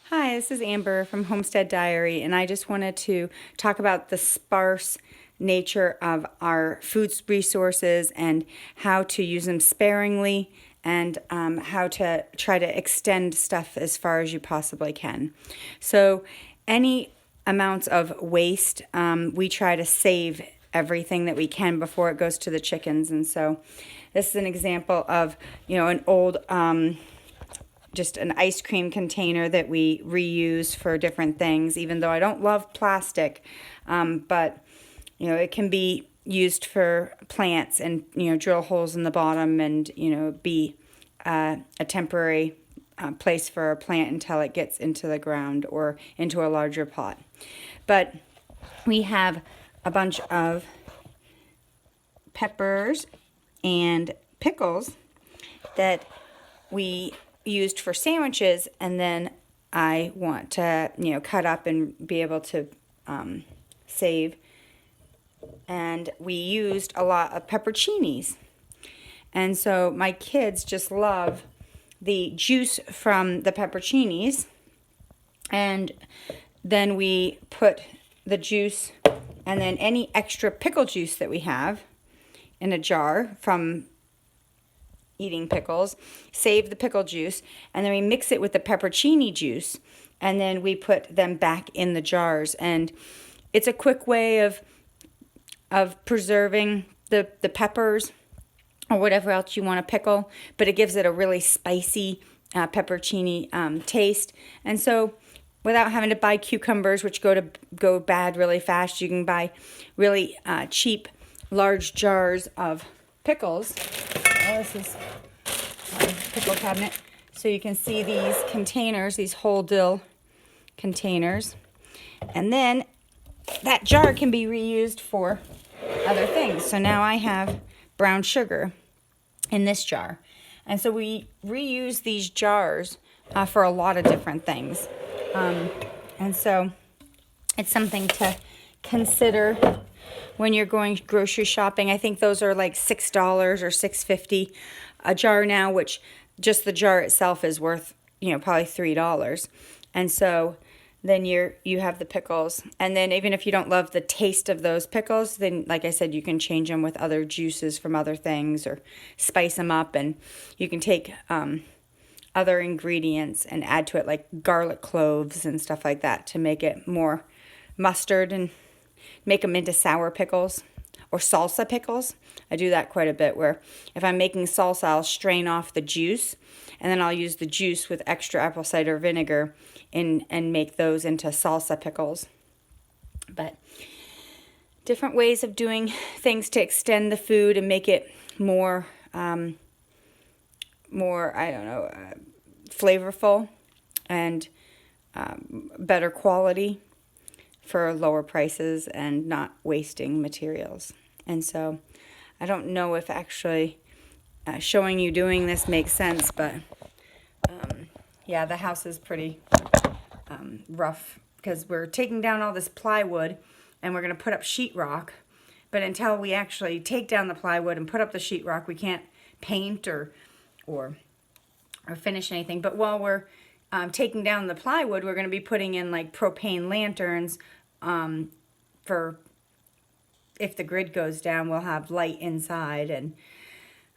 Hi, this is Amber from Homestead Diary, and I just wanted to talk about the sparse nature of our food resources and how to use them sparingly and how to try to extend stuff as far as you possibly can. So, any amounts of waste, we try to save everything that we can before it goes to the chickens. And so, this is an example of, an old just an ice cream container that we reuse for different things, even though I don't love plastic. But, it can be used for plants and, drill holes in the bottom and, be a temporary place for a plant until it gets into the ground or into a larger pot. But we have a bunch of peppers and pickles that we used for sandwiches, and then I want to, cut up and be able to save. And we used a lot of pepperoncinis. And so my kids just love the juice from the pepperoncinis. And then we put the juice and then any extra pickle juice that we have in a jar from eating pickles, save the pickle juice, and then we mix it with the pepperoncini juice, and then we put them back in the jars. And it's a quick way of preserving the peppers or whatever else you want to pickle, but it gives it a really spicy pepperoncini taste. And so without having to buy cucumbers, which go bad really fast, you can buy really cheap, large jars of pickles. Oh, this is my pickle cabinet. So you can see these containers, these whole dill containers. And then that jar can be reused for other things. So now I have brown sugar in this jar. And so we reuse these jars for a lot of different things. And so it's something to consider when you're going grocery shopping. I think those are like $6 or $6.50 a jar now, which just the jar itself is worth, probably $3. And so then you have the pickles. And then even if you don't love the taste of those pickles, then like I said, you can change them with other juices from other things or spice them up. And you can take other ingredients and add to it like garlic cloves and stuff like that to make it more mustard and make them into sour pickles or salsa pickles. I do that quite a bit, where if I'm making salsa, I'll strain off the juice, and then I'll use the juice with extra apple cider vinegar and make those into salsa pickles. But different ways of doing things to extend the food and make it more, flavorful and better quality for lower prices and not wasting materials. And so I don't know if actually showing you doing this makes sense, but the house is pretty rough because we're taking down all this plywood and we're going to put up sheetrock. But until we actually take down the plywood and put up the sheetrock, we can't paint or finish anything. But while we're taking down the plywood, we're going to be putting in like propane lanterns for if the grid goes down, we'll have light inside. And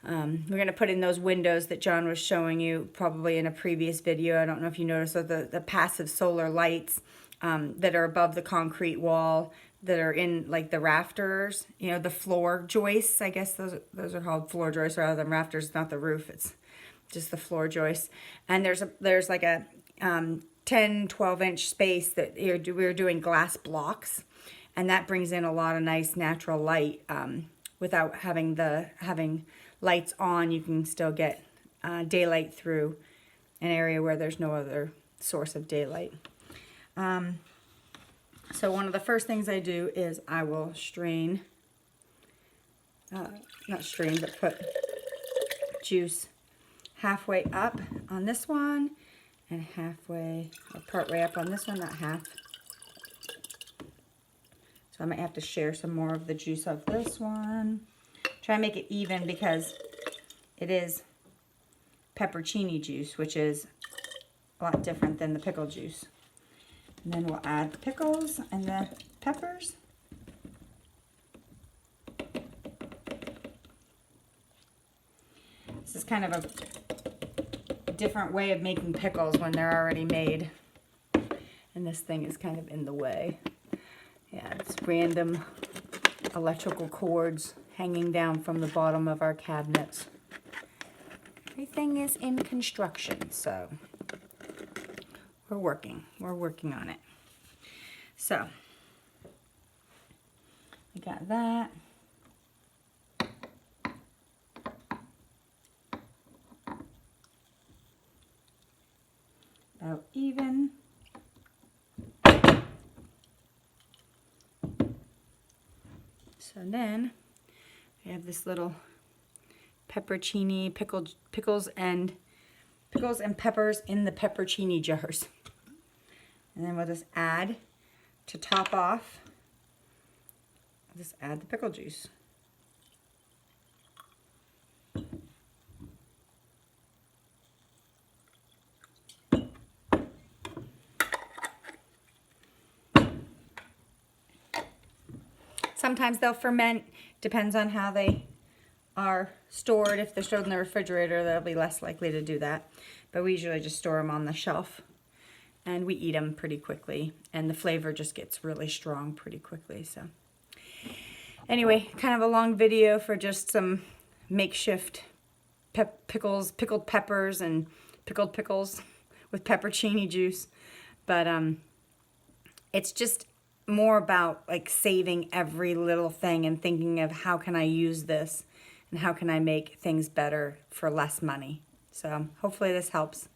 we're going to put in those windows that John was showing you probably in a previous video. I don't know if you noticed, so the passive solar lights that are above the concrete wall that are in like the rafters, the floor joists. I guess those are called floor joists rather than rafters, not the roof. It's just the floor joists. And there's like a 10-12 inch space that we're doing glass blocks, and that brings in a lot of nice natural light. Without having lights on, you can still get daylight through an area where there's no other source of daylight. So one of the first things I do is I will strain, not strain, but put juice halfway up on this one and halfway, or part way up on this one, not half. So I might have to share some more of the juice of this one. Try and make it even because it is pepperoncini juice, which is a lot different than the pickle juice. And then we'll add the pickles and the peppers. This is kind of a different way of making pickles when they're already made. And this thing is kind of in the way. Yeah, it's random electrical cords hanging down from the bottom of our cabinets. Everything is in construction, so we're working on it. So, we got that. About even. So then we have this little pepperoncini, pickles and peppers in the pepperoncini jars. And then we'll just add, to top off, we'll just add the pickle juice. Sometimes they'll ferment, depends on how they are stored. If they're stored in the refrigerator, they'll be less likely to do that. But we usually just store them on the shelf, and we eat them pretty quickly, and the flavor just gets really strong pretty quickly. So anyway, kind of a long video for just some makeshift pickled peppers and pickled pickles with pepperoncini juice. But it's just more about like saving every little thing and thinking of how can I use this and how can I make things better for less money. So hopefully this helps.